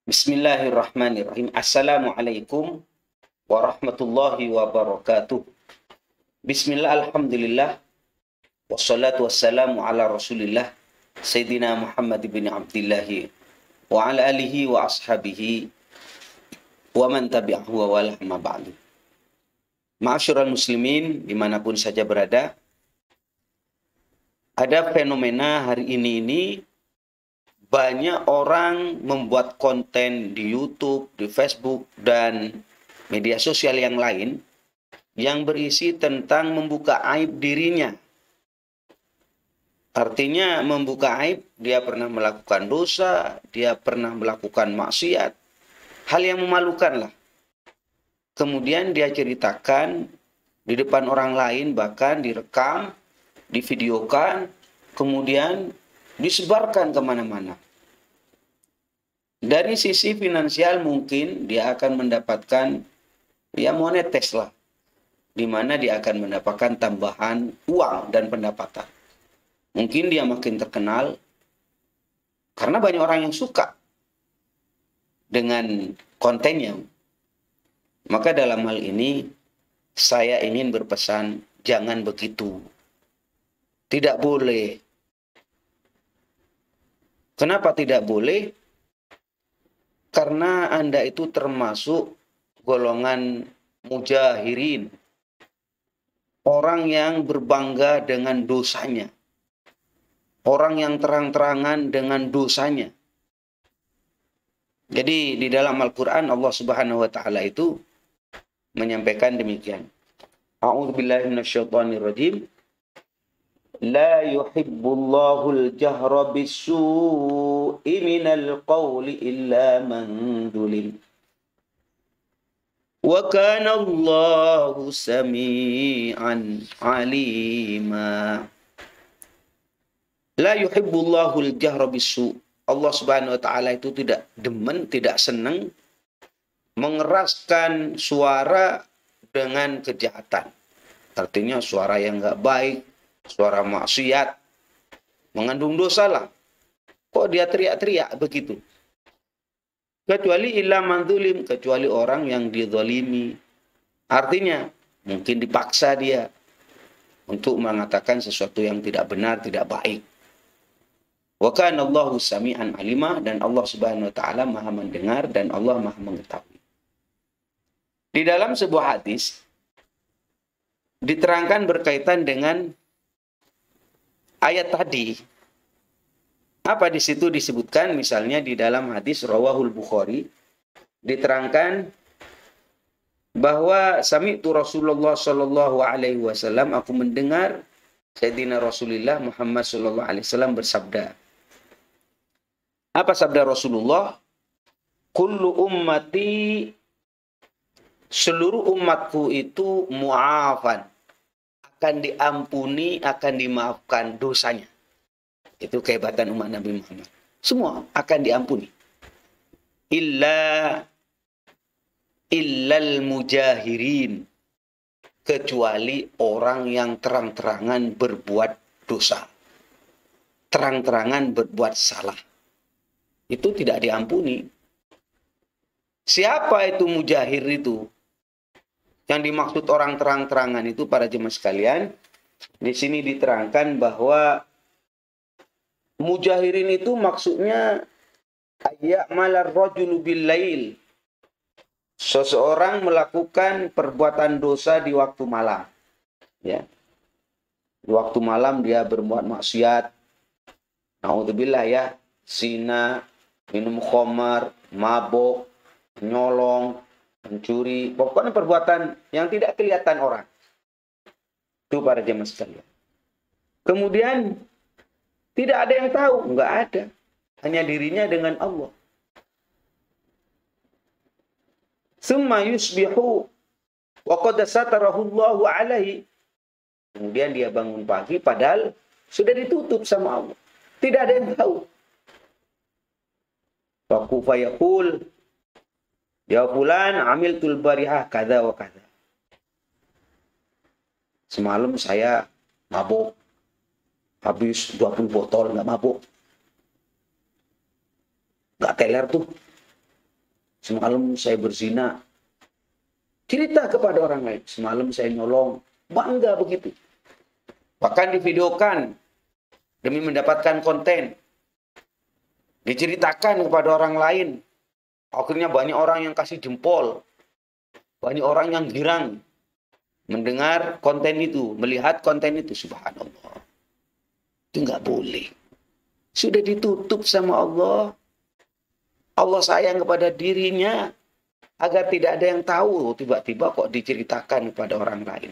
Bismillahirrahmanirrahim. Assalamualaikum warahmatullahi wabarakatuh. Bismillah, alhamdulillah, wassalatu wassalamu ala rasulillah, Sayyidina Muhammad bin Abdillahi, wa ala alihi wa ashabihi, wa man tabi'ahu wa wala amma ba'du. Ma'asyiral muslimin, dimanapun saja berada, ada fenomena hari ini banyak orang membuat konten di YouTube, di Facebook, dan media sosial yang lain yang berisi tentang membuka aib dirinya. Artinya membuka aib, dia pernah melakukan dosa, dia pernah melakukan maksiat, hal yang memalukan lah. Kemudian dia ceritakan di depan orang lain, bahkan direkam, divideokan, kemudian disebarkan kemana-mana. Dari sisi finansial mungkin dia akan mendapatkan monetis lah, di mana dia akan mendapatkan tambahan uang dan pendapatan. Mungkin dia makin terkenal karena banyak orang yang suka dengan kontennya. Maka dalam hal ini saya ingin berpesan, jangan begitu. Tidak boleh. Kenapa tidak boleh? Karena Anda itu termasuk golongan mujahirin. Orang yang berbangga dengan dosanya. Orang yang terang-terangan dengan dosanya. Jadi di dalam Al-Quran Allah Subhanahu wa Ta'ala itu menyampaikan demikian. A'udzubillahi minasyaitonirrajim. La yuhibbullahu al-jahra bis-su'i minal qawli illa man zulim. Wa kana Allahu sami'an 'alima. La yuhibbullahu al-jahra bis-su'. Allah Subhanahu wa Ta'ala itu tidak demen, tidak senang mengeraskan suara dengan kejahatan. Artinya suara yang enggak baik, suara maksiat, mengandung dosa lah. Kok dia teriak-teriak begitu? Kecuali illa man zulim, kecuali orang yang dizalimi. Artinya mungkin dipaksa dia untuk mengatakan sesuatu yang tidak benar, tidak baik. Wa kana Allahu sami'an 'alima, dan Allah Subhanahu wa Ta'ala Maha mendengar dan Allah Maha mengetahui. Di dalam sebuah hadis diterangkan berkaitan dengan ayat tadi. Apa di situ disebutkan? Misalnya di dalam hadis Rawahul Bukhari diterangkan bahwa sami'tu Rasulullah sallallahu alaihi wasallam, aku mendengar Sayyidina Rasulullah Muhammad sallallahu alaihi wasallam bersabda. Apa sabda Rasulullah? Kullu ummati, seluruh umatku itu mu'afan, akan diampuni, akan dimaafkan dosanya. Itu kehebatan umat Nabi Muhammad. Semua akan diampuni. Illal mujahirin. Kecuali orang yang terang-terangan berbuat dosa. Terang-terangan berbuat salah. Itu tidak diampuni. Siapa itu mujahir itu? Yang dimaksud orang terang-terangan itu, para jemaah sekalian, di sini diterangkan bahwa mujahirin itu maksudnya ayya'malar rajulu bil-lail. Seseorang melakukan perbuatan dosa di waktu malam. Ya. Di waktu malam dia berbuat maksiat. Na'udzubillah ya, zina, minum khamar, mabuk, nyolong, mencuri, pokoknya perbuatan yang tidak kelihatan orang. Itu para jemaah sekalian. Kemudian tidak ada yang tahu, enggak ada. Hanya dirinya dengan Allah. Summa yusbihu wa qad satarahu Allahu alaihi. Kemudian dia bangun pagi padahal sudah ditutup sama Allah. Tidak ada yang tahu. Wa kufa yaqul, ya fulan amiltul barihah kada wa kada. Semalam saya mabuk. Habis 20 botol, nggak mabuk. Nggak teler tuh. semalam saya berzina. Cerita kepada orang lain, semalam saya nyolong. Bangga begitu. Bahkan divideokan demi mendapatkan konten. Diceritakan kepada orang lain. Akhirnya banyak orang yang kasih jempol. Banyak orang yang girang mendengar konten itu, melihat konten itu. Subhanallah. Itu nggak boleh. Sudah ditutup sama Allah. Allah sayang kepada dirinya agar tidak ada yang tahu. Tiba-tiba kok diceritakan kepada orang lain.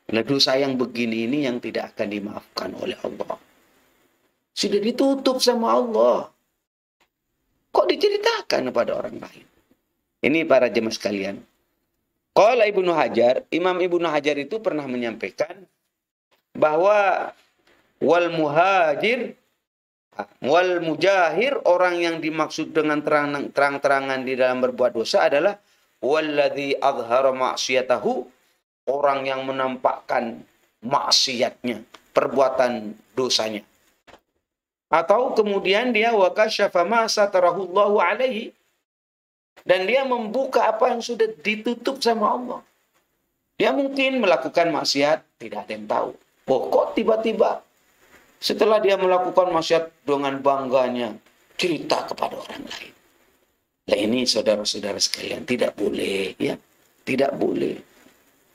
Nah, dosa yang begini ini yang tidak akan dimaafkan oleh Allah. Sudah ditutup sama Allah. Kok diceritakan kepada orang lain? Ini para jemaah sekalian. Qala Ibnu Hajar, Imam Ibnu Hajar itu pernah menyampaikan bahwa wal muhajir wal mujahir, orang yang dimaksud dengan terang-terangan di dalam berbuat dosa adalah walladzi azhara ma'siyatahu, orang yang menampakkan maksiatnya, perbuatan dosanya. Atau kemudian dia wa kasyafa ma satarahullahu alaihi, dan dia membuka apa yang sudah ditutup sama Allah. Dia mungkin melakukan maksiat, tidak ada yang tahu. Oh, kok tiba-tiba setelah dia melakukan maksiat dengan bangganya cerita kepada orang lain. Nah, ini saudara-saudara sekalian tidak boleh, ya. Tidak boleh.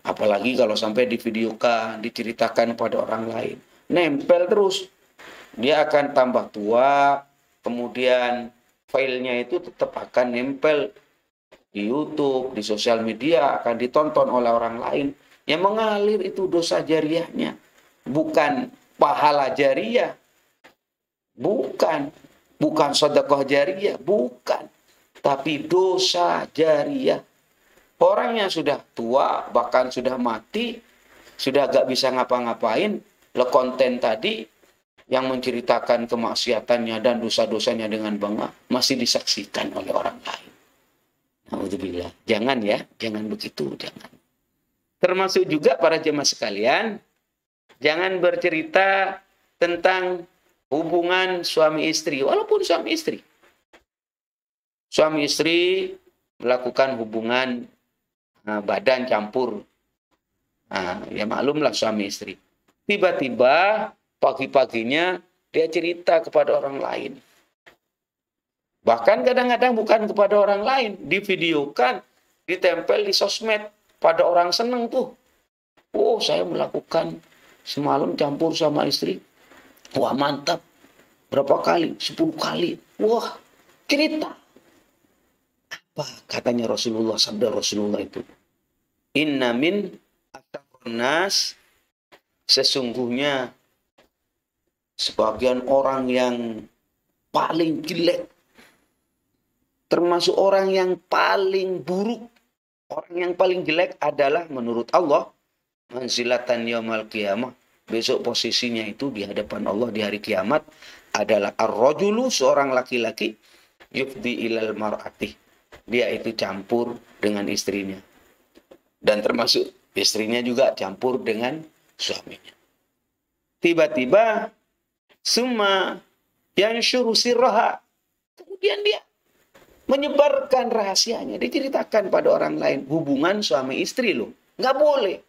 Apalagi kalau sampai divideokan, diceritakan kepada orang lain. Nempel terus. Dia akan tambah tua, kemudian filenya itu tetap akan nempel di YouTube, di sosial media, akan ditonton oleh orang lain. Yang mengalir itu dosa jariahnya, bukan pahala jariah, bukan sedekah jariah, bukan, tapi dosa jariah. Orang yang sudah tua, bahkan sudah mati, sudah gak bisa ngapa-ngapain, le konten tadi yang menceritakan kemaksiatannya dan dosa-dosanya dengan bangga masih disaksikan oleh orang lain. Alhamdulillah. Jangan ya, jangan begitu, jangan. Termasuk juga para jemaah sekalian, jangan bercerita tentang hubungan suami istri, walaupun suami istri. Suami istri melakukan hubungan badan campur. Ya maklumlah suami istri. Tiba-tiba pagi-paginya dia cerita kepada orang lain. Bahkan kadang-kadang bukan kepada orang lain, divideokan, ditempel di sosmed, pada orang seneng tuh. Oh, saya melakukan semalam campur sama istri. Wah, mantap. Berapa kali? 10 kali. Wah, cerita. Apa katanya Rasulullah, sabda Rasulullah itu? Inna min asyarnas, sesungguhnya sebagian orang yang paling jelek, termasuk orang yang paling buruk, orang yang paling jelek adalah menurut Allah manzilatan yaumal qiyamah, besok posisinya itu di hadapan Allah di hari kiamat adalah ar-rajulu, seorang laki-laki, yufdi ilal mar'ati, dia itu campur dengan istrinya, dan termasuk istrinya juga campur dengan suaminya. Tiba-tiba summa yansyuru sirraha, kemudian dia menyebarkan rahasianya, diceritakan pada orang lain. Hubungan suami istri loh, nggak boleh.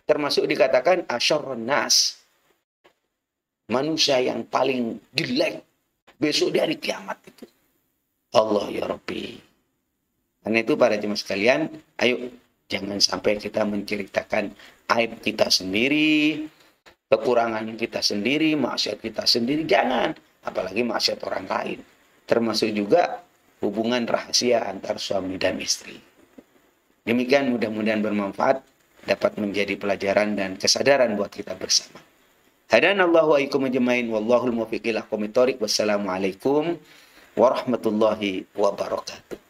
Termasuk dikatakan asyarrun nas, manusia yang paling jelek besok di hari kiamat itu. Allah ya Rabbi. Karena itu para jemaah sekalian, ayo jangan sampai kita menceritakan aib kita sendiri, kekurangan kita sendiri, maksiat kita sendiri, jangan. Apalagi maksiat orang lain. Termasuk juga hubungan rahasia antar suami dan istri. Demikian, mudah-mudahan bermanfaat, dapat menjadi pelajaran dan kesadaran buat kita bersama. Hadanallahu wa iyyakum ajmain, wallahul muwaffiq ila aqwamit thoriq. Wassalamualaikum warahmatullahi wabarakatuh.